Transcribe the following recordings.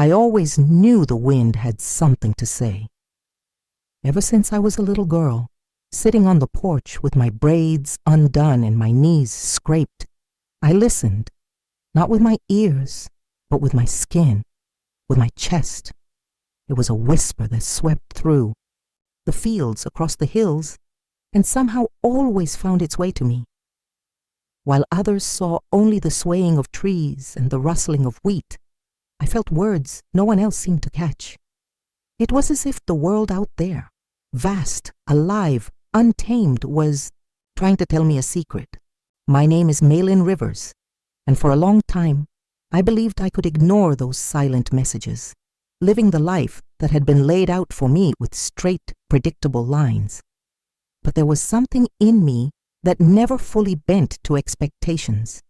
I always knew the wind had something to say. Ever since I was a little girl, sitting on the porch with my braids undone and my knees scraped, I listened, not with my ears, but with my skin, with my chest. It was a whisper that swept through the fields across the hills and somehow always found its way to me. While others saw only the swaying of trees and the rustling of wheat, I felt words no one else seemed to catch. It was as if the world out there, vast, alive, untamed, was trying to tell me a secret. My name is Maelynn Rivers, and for a long time, I believed I could ignore those silent messages, living the life that had been laid out for me with straight, predictable lines. But there was something in me that never fully bent to expectations,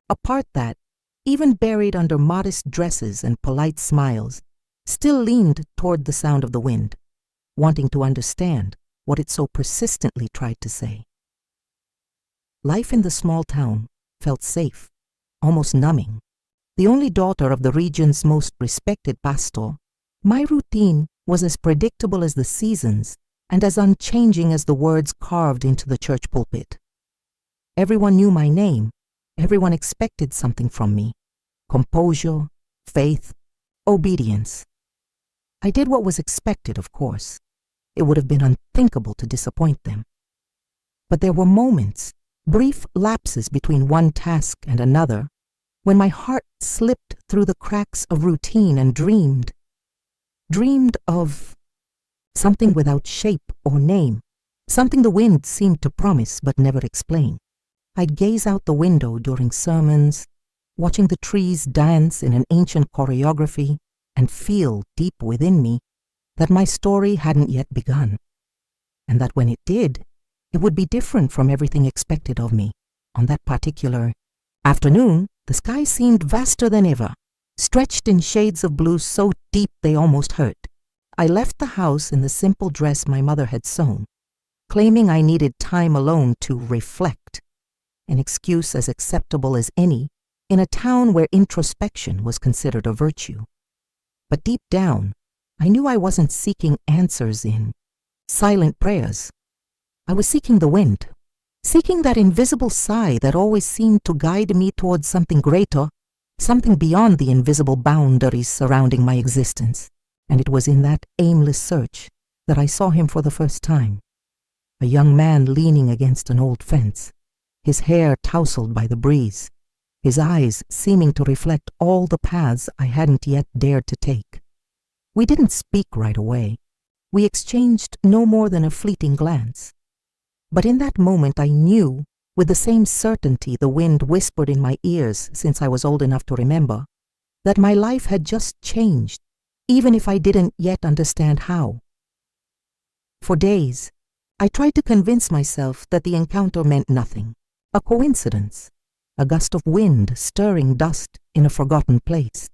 a part that, even buried under modest dresses and polite smiles, still leaned toward the sound of the wind, wanting to understand what it so persistently tried to say. Life in the small town felt safe, almost numbing. The only daughter of the region's most respected pastor, my routine was as predictable as the seasons and as unchanging as the words carved into the church pulpit. Everyone knew my name. Everyone expected something from me: composure, faith, obedience. I did what was expected, of course. It would have been unthinkable to disappoint them. But there were moments, brief lapses between one task and another, when my heart slipped through the cracks of routine and dreamed of something without shape or name, something the wind seemed to promise but never explain. I'd gaze out the window during sermons, watching the trees dance in an ancient choreography, and feel deep within me that my story hadn't yet begun, and that when it did, it would be different from everything expected of me. On that particular afternoon, the sky seemed vaster than ever, stretched in shades of blue so deep they almost hurt. I left the house in the simple dress my mother had sewn, claiming I needed time alone to reflect, an excuse as acceptable as any in a town where introspection was considered a virtue. But deep down, I knew I wasn't seeking answers in silent prayers. I was seeking the wind, seeking that invisible sigh that always seemed to guide me towards something greater, something beyond the invisible boundaries surrounding my existence. And it was in that aimless search that I saw him for the first time, a young man leaning against an old fence, his hair tousled by the breeze, his eyes seeming to reflect all the paths I hadn't yet dared to take. We didn't speak right away. We exchanged no more than a fleeting glance. But in that moment I knew, with the same certainty the wind whispered in my ears since I was old enough to remember, that my life had just changed, even if I didn't yet understand how. For days, I tried to convince myself that the encounter meant nothing, a coincidence, a gust of wind stirring dust in a forgotten place.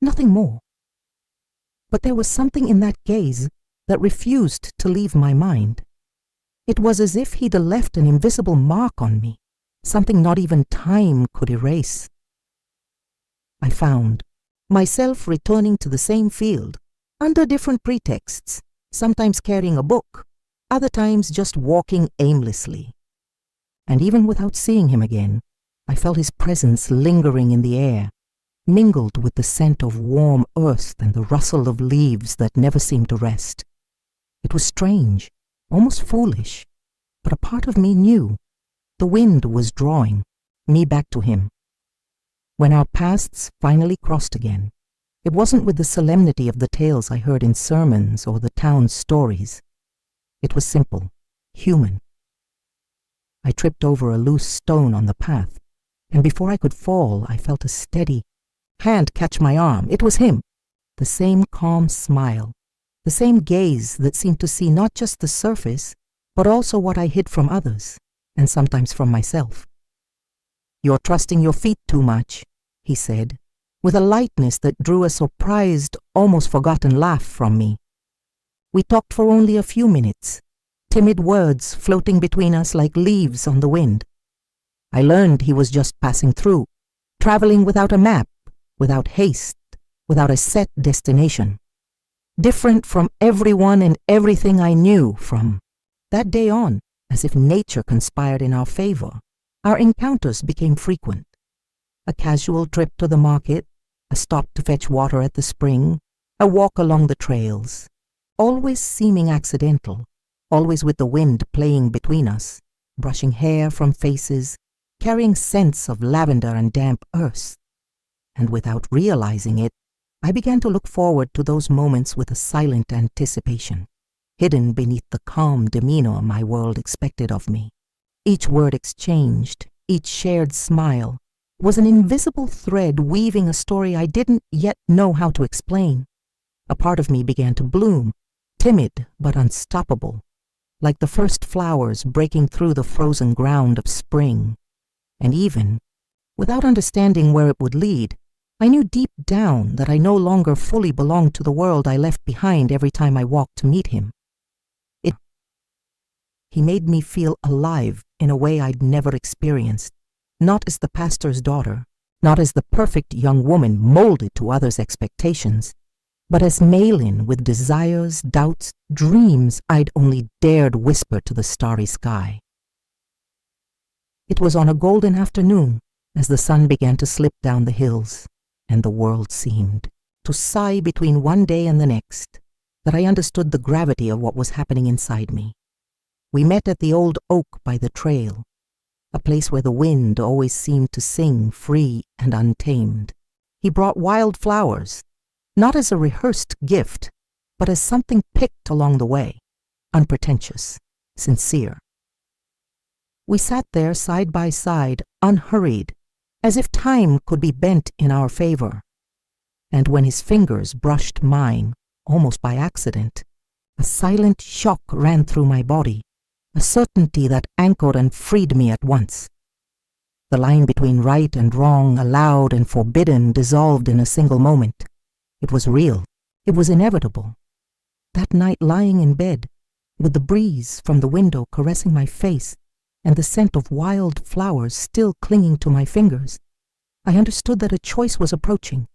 Nothing more. But there was something in that gaze that refused to leave my mind. It was as if he'd left an invisible mark on me, something not even time could erase. I found myself returning to the same field, under different pretexts, sometimes carrying a book, other times just walking aimlessly. And even without seeing him again, I felt his presence lingering in the air, mingled with the scent of warm earth and the rustle of leaves that never seemed to rest. It was strange, almost foolish, but a part of me knew the wind was drawing me back to him. When our paths finally crossed again, it wasn't with the solemnity of the tales I heard in sermons or the town's stories. It was simple, human. I tripped over a loose stone on the path, and before I could fall, I felt a steady hand catch my arm. It was him, the same calm smile, the same gaze that seemed to see not just the surface, but also what I hid from others, and sometimes from myself. "You're trusting your feet too much," he said, with a lightness that drew a surprised, almost forgotten laugh from me. We talked for only a few minutes, timid words floating between us like leaves on the wind. I learned he was just passing through, traveling without a map, without haste, without a set destination, different from everyone and everything I knew. From that day on, as if nature conspired in our favor, our encounters became frequent. A casual trip to the market, a stop to fetch water at the spring, a walk along the trails, always seeming accidental, always with the wind playing between us, brushing hair from faces, carrying scents of lavender and damp earth. And without realizing it, I began to look forward to those moments with a silent anticipation, hidden beneath the calm demeanor my world expected of me. Each word exchanged, each shared smile, was an invisible thread weaving a story I didn't yet know how to explain. A part of me began to bloom, timid but unstoppable, like the first flowers breaking through the frozen ground of spring. And even, without understanding where it would lead, I knew deep down that I no longer fully belonged to the world I left behind every time I walked to meet him. He made me feel alive in a way I'd never experienced, not as the pastor's daughter, not as the perfect young woman molded to others' expectations, but as Maelynn with desires, doubts, dreams I'd only dared whisper to the starry sky. It was on a golden afternoon, as the sun began to slip down the hills, and the world seemed to sigh between one day and the next, that I understood the gravity of what was happening inside me. We met at the old oak by the trail, a place where the wind always seemed to sing free and untamed. He brought wild flowers, not as a rehearsed gift, but as something picked along the way, unpretentious, sincere. We sat there side by side, unhurried, as if time could be bent in our favor. And when his fingers brushed mine, almost by accident, a silent shock ran through my body, a certainty that anchored and freed me at once. The line between right and wrong, allowed and forbidden, dissolved in a single moment. It was real. It was inevitable. That night, lying in bed, with the breeze from the window caressing my face and the scent of wild flowers still clinging to my fingers, I understood that a choice was approaching,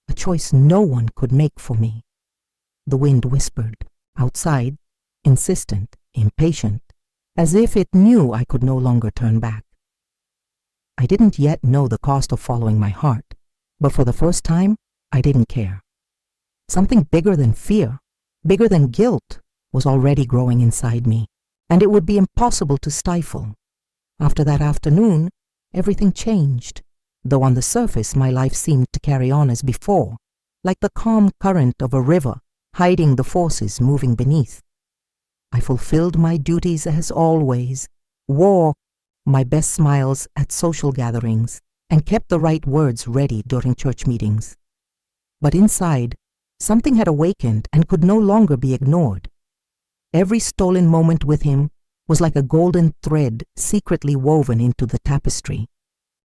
a choice no one could make for me. The wind whispered, outside, insistent, impatient, as if it knew I could no longer turn back. I didn't yet know the cost of following my heart, but for the first time, I didn't care. Something bigger than fear, bigger than guilt, was already growing inside me, and it would be impossible to stifle. After that afternoon, everything changed, though on the surface my life seemed to carry on as before, like the calm current of a river hiding the forces moving beneath. I fulfilled my duties as always, wore my best smiles at social gatherings, and kept the right words ready during church meetings. But inside, something had awakened and could no longer be ignored. Every stolen moment with him was like a golden thread secretly woven into the tapestry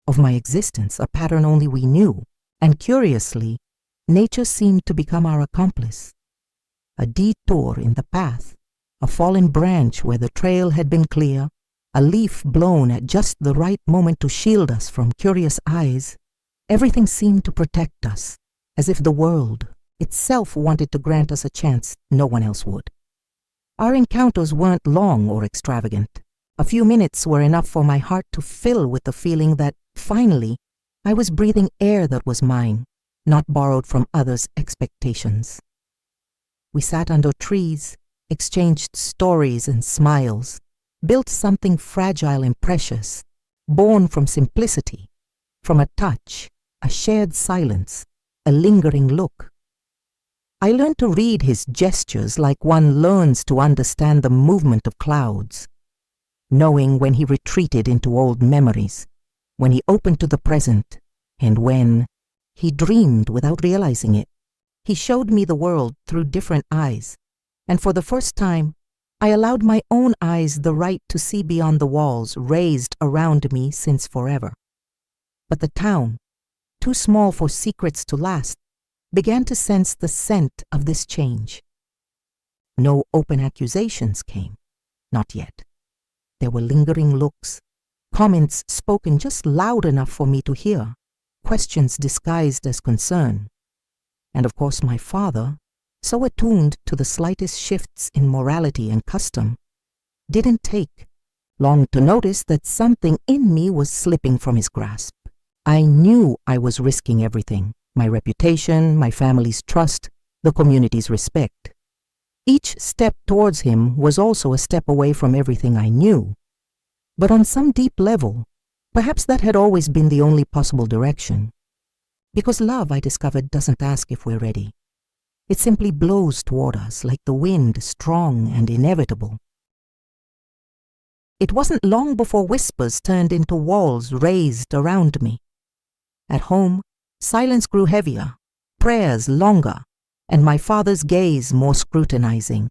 of my existence, a pattern only we knew, and curiously, nature seemed to become our accomplice. A detour in the path, a fallen branch where the trail had been clear, a leaf blown at just the right moment to shield us from curious eyes, everything seemed to protect us, as if the world itself wanted to grant us a chance no one else would. Our encounters weren't long or extravagant. A few minutes were enough for my heart to fill with the feeling that, finally, I was breathing air that was mine, not borrowed from others' expectations. We sat under trees, exchanged stories and smiles, built something fragile and precious, born from simplicity, from a touch, a shared silence, a lingering look. I learned to read his gestures like one learns to understand the movement of clouds, knowing when he retreated into old memories, when he opened to the present, and when he dreamed without realizing it. He showed me the world through different eyes, and for the first time, I allowed my own eyes the right to see beyond the walls raised around me since forever. But the town, too small for secrets to last, began to sense the scent of this change. No open accusations came, not yet. There were lingering looks, comments spoken just loud enough for me to hear, questions disguised as concern. and of course my father, so attuned to the slightest shifts in morality and custom, didn't take long to notice that something in me was slipping from his grasp. I knew I was risking everything: my reputation, my family's trust, the community's respect. Each step towards him was also a step away from everything I knew. But on some deep level, perhaps that had always been the only possible direction. Because love, I discovered, doesn't ask if we're ready. It simply blows toward us like the wind, strong and inevitable. It wasn't long before whispers turned into walls raised around me. At home, silence grew heavier, prayers longer, and my father's gaze more scrutinizing.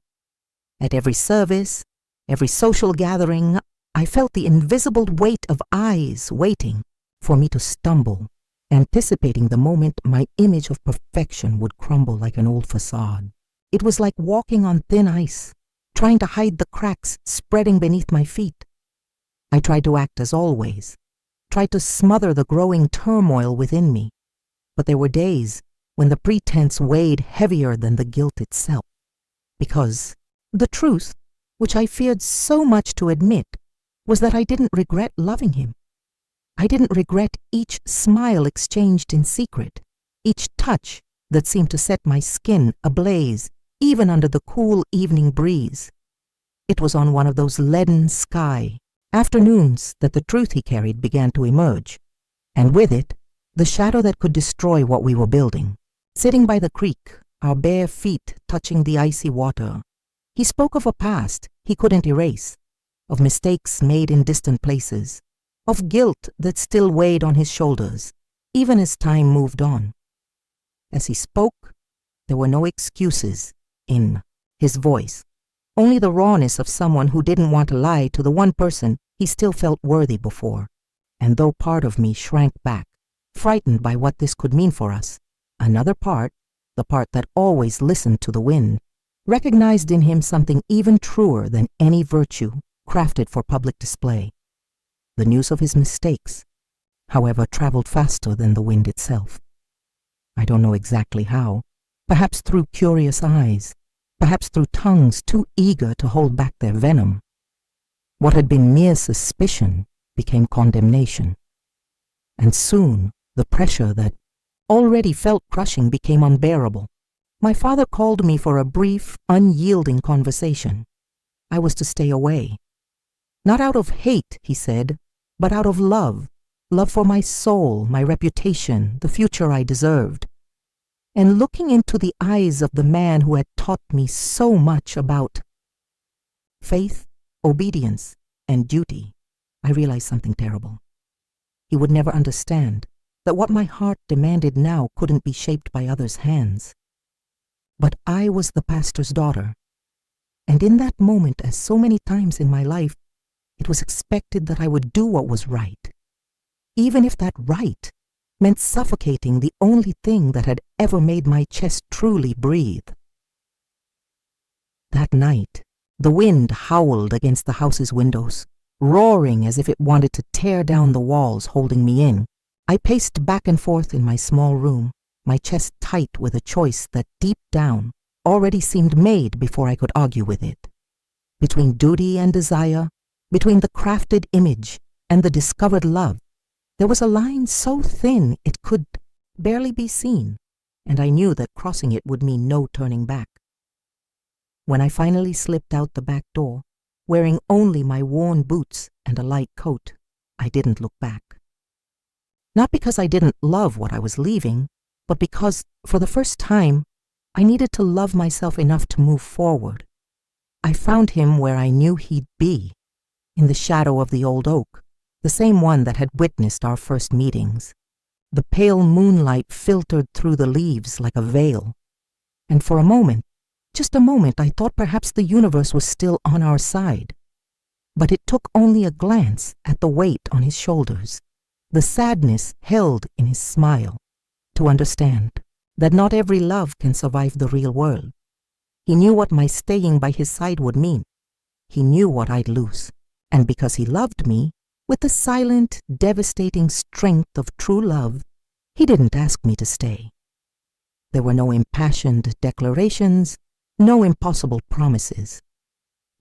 At every service, every social gathering, I felt the invisible weight of eyes waiting for me to stumble, anticipating the moment my image of perfection would crumble like an old facade. It was like walking on thin ice, trying to hide the cracks spreading beneath my feet. I tried to act as always, tried to smother the growing turmoil within me, but there were days when the pretense weighed heavier than the guilt itself, because the truth, which I feared so much to admit, was that I didn't regret loving him. I didn't regret each smile exchanged in secret, each touch that seemed to set my skin ablaze, even under the cool evening breeze. It was on one of those leaden sky afternoons that the truth he carried began to emerge, and with it, the shadow that could destroy what we were building. Sitting by the creek, our bare feet touching the icy water, he spoke of a past he couldn't erase, of mistakes made in distant places, of guilt that still weighed on his shoulders, even as time moved on. As he spoke, there were no excuses in his voice, only the rawness of someone who didn't want to lie to the one person he still felt worthy before. And though part of me shrank back, frightened by what this could mean for us, another part, the part that always listened to the wind, recognized in him something even truer than any virtue crafted for public display. The news of his mistakes, however, traveled faster than the wind itself. I don't know exactly how, perhaps through curious eyes, perhaps through tongues too eager to hold back their venom. What had been mere suspicion became condemnation. And soon the pressure that already felt crushing became unbearable. My father called me for a brief, unyielding conversation. I was to stay away. Not out of hate, he said, but out of love. Love for my soul, my reputation, the future I deserved. And looking into the eyes of the man who had taught me so much about faith, obedience, and duty, I realized something terrible. He would never understand that what my heart demanded now couldn't be shaped by others' hands. But I was the pastor's daughter, and in that moment, as so many times in my life, it was expected that I would do what was right, even if that right meant suffocating the only thing that had ever made my chest truly breathe. That night, the wind howled against the house's windows, roaring as if it wanted to tear down the walls holding me in. I paced back and forth in my small room, my chest tight with a choice that deep down already seemed made before I could argue with it. Between duty and desire, between the crafted image and the discovered love, there was a line so thin it could barely be seen, and I knew that crossing it would mean no turning back. When I finally slipped out the back door, wearing only my worn boots and a light coat, I didn't look back. Not because I didn't love what I was leaving, but because, for the first time, I needed to love myself enough to move forward. I found him where I knew he'd be, in the shadow of the old oak, the same one that had witnessed our first meetings. The pale moonlight filtered through the leaves like a veil, and for a moment, just a moment, I thought perhaps the universe was still on our side. But it took only a glance at the weight on his shoulders, the sadness held in his smile, to understand that not every love can survive the real world. He knew what my staying by his side would mean. He knew what I'd lose, and because he loved me, with the silent, devastating strength of true love, he didn't ask me to stay. There were no impassioned declarations, no impossible promises.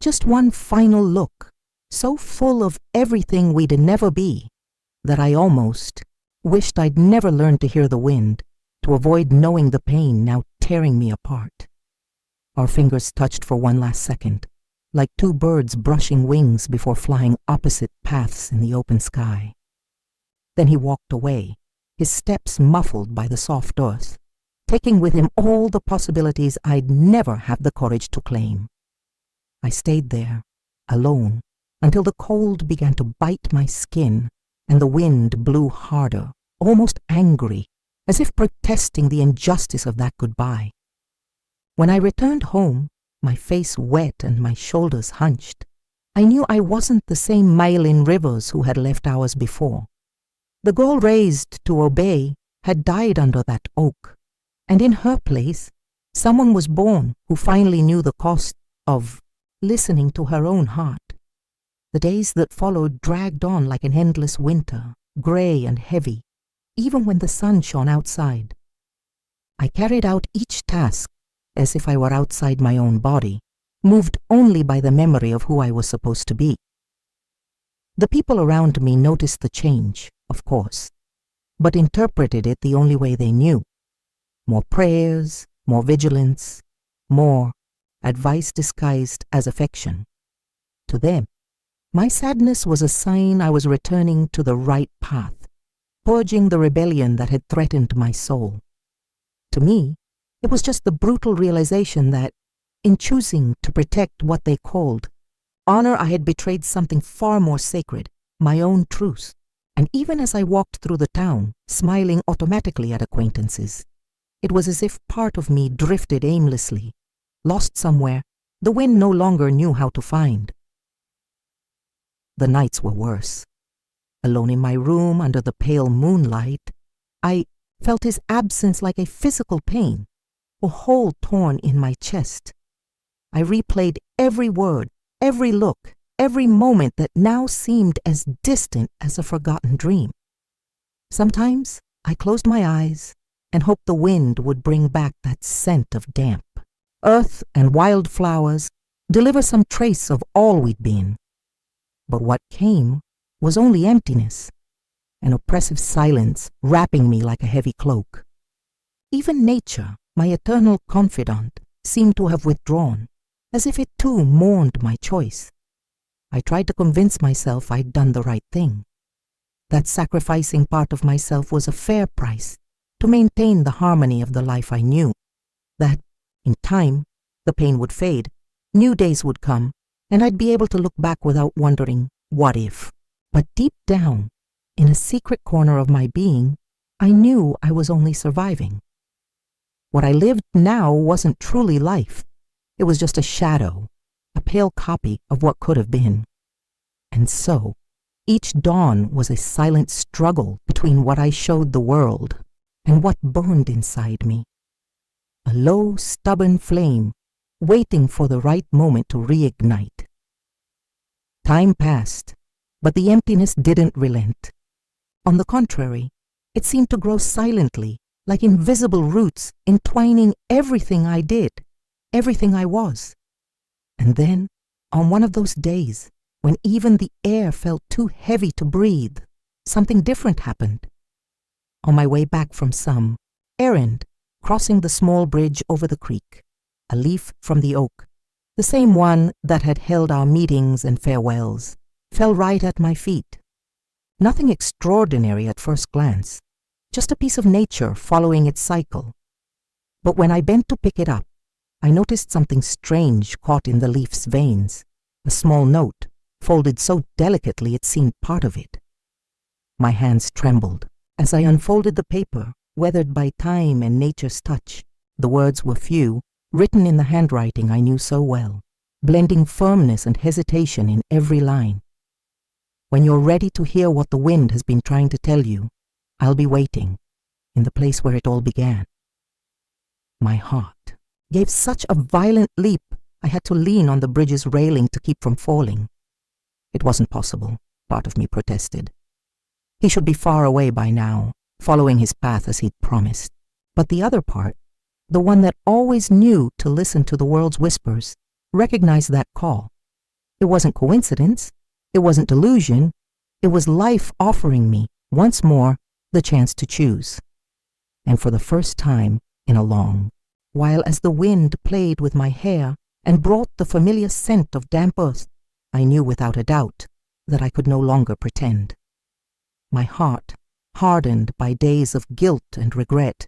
Just one final look, so full of everything we'd never be, that I almost wished I'd never learned to hear the wind, to avoid knowing the pain now tearing me apart. Our fingers touched for one last second, like two birds brushing wings before flying opposite paths in the open sky. Then he walked away, his steps muffled by the soft earth, taking with him all the possibilities I'd never have the courage to claim. I stayed there, alone, until the cold began to bite my skin and the wind blew harder, almost angry, as if protesting the injustice of that goodbye. When I returned home, my face wet and my shoulders hunched, I knew I wasn't the same Maelynn Rivers who had left hours before. The girl raised to obey had died under that oak, and in her place, someone was born who finally knew the cost of listening to her own heart. The days that followed dragged on like an endless winter, gray and heavy, even when the sun shone outside. I carried out each task as if I were outside my own body, moved only by the memory of who I was supposed to be. The people around me noticed the change, of course, but interpreted it the only way they knew. More prayers, more vigilance, more advice disguised as affection. To them, my sadness was a sign I was returning to the right path, purging the rebellion that had threatened my soul. To me, it was just the brutal realization that, in choosing to protect what they called honor, I had betrayed something far more sacred, my own truth. And even as I walked through the town, smiling automatically at acquaintances, it was as if part of me drifted aimlessly, lost somewhere the wind no longer knew how to find. The nights were worse. Alone in my room under the pale moonlight, I felt his absence like a physical pain, a hole torn in my chest. I replayed every word, every look, every moment that now seemed as distant as a forgotten dream. Sometimes I closed my eyes and hoped the wind would bring back that scent of damp, earth and wild flowers, deliver some trace of all we'd been. But what came was only emptiness, an oppressive silence wrapping me like a heavy cloak. Even nature, my eternal confidant, seemed to have withdrawn, as if it too mourned my choice. I tried to convince myself I'd done the right thing. That sacrificing part of myself was a fair price to maintain the harmony of the life I knew. That, in time, the pain would fade, new days would come, and I'd be able to look back without wondering, what if? But deep down, in a secret corner of my being, I knew I was only surviving. What I lived now wasn't truly life. It was just a shadow, a pale copy of what could have been. And so, each dawn was a silent struggle between what I showed the world and what burned inside me. A low, stubborn flame, waiting for the right moment to reignite. Time passed, but the emptiness didn't relent. On the contrary, it seemed to grow silently, like invisible roots entwining everything I did, everything I was. And then, on one of those days, when even the air felt too heavy to breathe, something different happened. On my way back from some errand, crossing the small bridge over the creek, a leaf from the oak, the same one that had held our meetings and farewells, fell right at my feet. Nothing extraordinary at first glance, just a piece of nature following its cycle. But when I bent to pick it up, I noticed something strange caught in the leaf's veins, a small note, folded so delicately it seemed part of it. My hands trembled as I unfolded the paper, weathered by time and nature's touch. The words were few, written in the handwriting I knew so well, blending firmness and hesitation in every line. When you're ready to hear what the wind has been trying to tell you, I'll be waiting, in the place where it all began. My heart gave such a violent leap, I had to lean on the bridge's railing to keep from falling. It wasn't possible, part of me protested. He should be far away by now, following his path as he'd promised. But the other part the one that always knew to listen to the world's whispers, recognized that call. It wasn't coincidence. It wasn't delusion. It was life offering me, once more, the chance to choose. And for the first time in a long while, as the wind played with my hair and brought the familiar scent of damp earth, I knew without a doubt that I could no longer pretend. My heart, hardened by days of guilt and regret,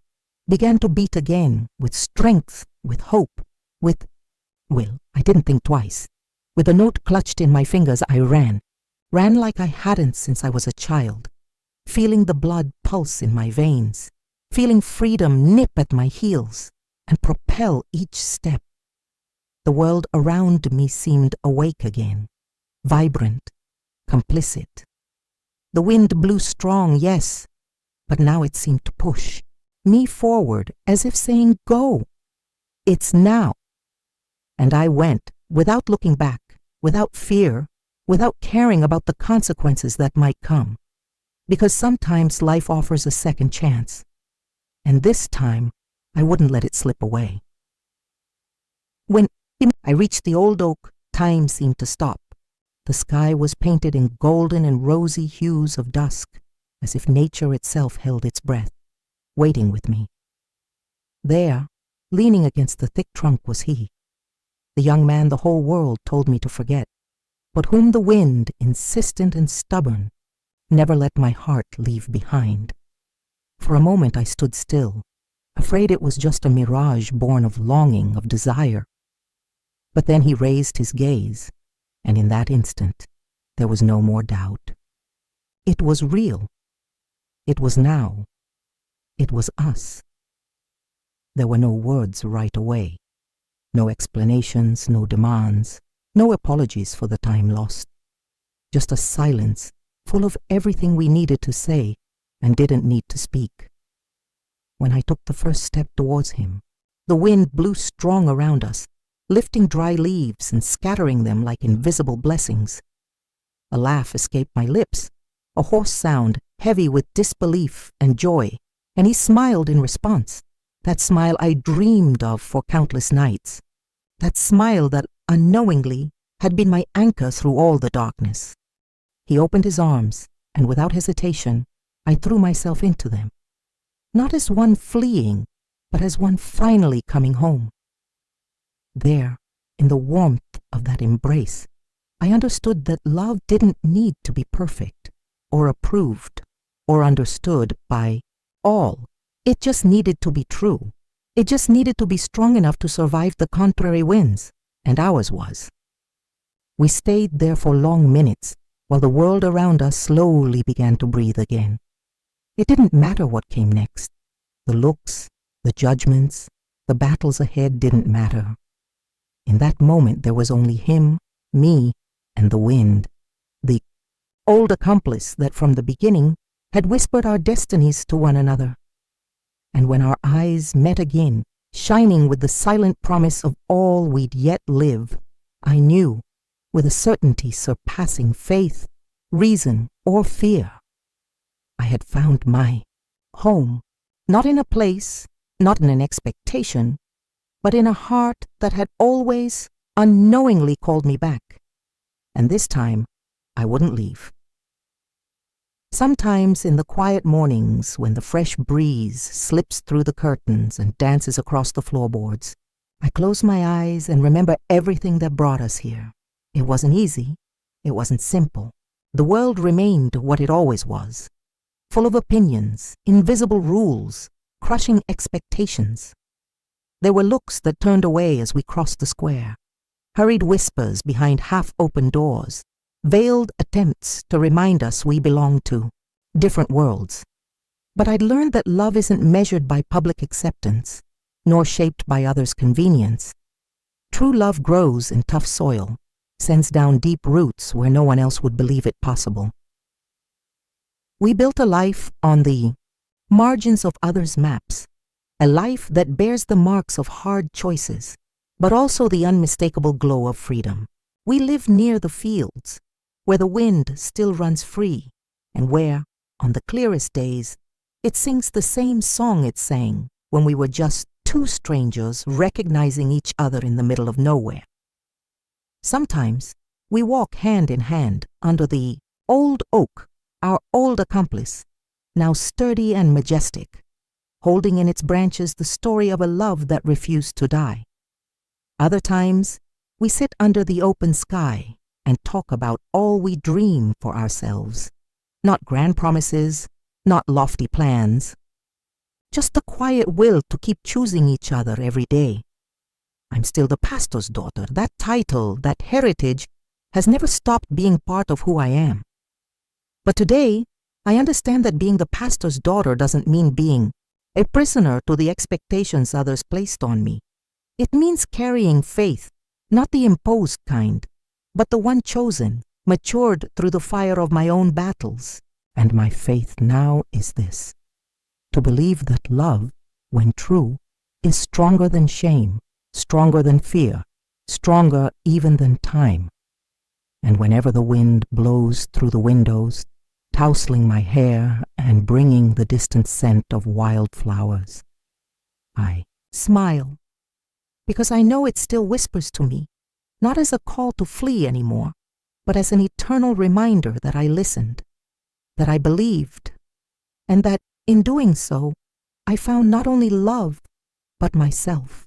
began to beat again with strength, with hope, well, I didn't think twice. With a note clutched in my fingers, I ran like I hadn't since I was a child, feeling the blood pulse in my veins, feeling freedom nip at my heels and propel each step. The world around me seemed awake again, vibrant, complicit. The wind blew strong, yes, but now it seemed to push me forward as if saying, "Go. It's now." And I went without looking back, without fear, without caring about the consequences that might come, because sometimes life offers a second chance, and this time I wouldn't let it slip away. When I reached the old oak, time seemed to stop. The sky was painted in golden and rosy hues of dusk, as if nature itself held its breath, waiting with me. There, leaning against the thick trunk, was he, the young man the whole world told me to forget, but whom the wind, insistent and stubborn, never let my heart leave behind. For a moment I stood still, afraid it was just a mirage born of longing, of desire. But then he raised his gaze, and in that instant there was no more doubt. It was real. It was now. It was us. There were no words right away, no explanations, no demands, no apologies for the time lost. Just a silence full of everything we needed to say and didn't need to speak. When I took the first step towards him, the wind blew strong around us, lifting dry leaves and scattering them like invisible blessings. A laugh escaped my lips, a hoarse sound heavy with disbelief and joy, and he smiled in response, that smile I dreamed of for countless nights, that smile that unknowingly had been my anchor through all the darkness. He opened his arms, and without hesitation, I threw myself into them, not as one fleeing, but as one finally coming home. There, in the warmth of that embrace, I understood that love didn't need to be perfect, or approved, or understood by all. It just needed to be true. It just needed to be strong enough to survive the contrary winds, and ours was. We stayed there for long minutes, while the world around us slowly began to breathe again. It didn't matter what came next. The looks, the judgments, the battles ahead didn't matter. In that moment there was only him, me, and the wind, the old accomplice that from the beginning had whispered our destinies to one another. And when our eyes met again, shining with the silent promise of all we'd yet live, I knew, with a certainty surpassing faith, reason, or fear, I had found my home, not in a place, not in an expectation, but in a heart that had always unknowingly called me back. And this time, I wouldn't leave. Sometimes in the quiet mornings when the fresh breeze slips through the curtains and dances across the floorboards, I close my eyes and remember everything that brought us here. It wasn't easy. It wasn't simple. The world remained what it always was, full of opinions, invisible rules, crushing expectations. There were looks that turned away as we crossed the square, hurried whispers behind half-open doors, veiled attempts to remind us we belonged to different worlds. But I'd learned that love isn't measured by public acceptance, nor shaped by others' convenience. True love grows in tough soil, sends down deep roots where no one else would believe it possible. We built a life on the margins of others' maps, a life that bears the marks of hard choices, but also the unmistakable glow of freedom. We live near the fields, where the wind still runs free, and where, on the clearest days, it sings the same song it sang when we were just two strangers recognizing each other in the middle of nowhere. Sometimes we walk hand in hand under the old oak, our old accomplice, now sturdy and majestic, holding in its branches the story of a love that refused to die. Other times, we sit under the open sky and talk about all we dream for ourselves. Not grand promises, not lofty plans. Just the quiet will to keep choosing each other every day. I'm still the pastor's daughter. That title, that heritage, has never stopped being part of who I am. But today, I understand that being the pastor's daughter doesn't mean being a prisoner to the expectations others placed on me. It means carrying faith, not the imposed kind, but the one chosen, matured through the fire of my own battles. And my faith now is this: to believe that love, when true, is stronger than shame, stronger than fear, stronger even than time. And whenever the wind blows through the windows, tousling my hair and bringing the distant scent of wildflowers, I smile, because I know it still whispers to me, not as a call to flee anymore, but as an eternal reminder that I listened, that I believed, and that in doing so, I found not only love, but myself.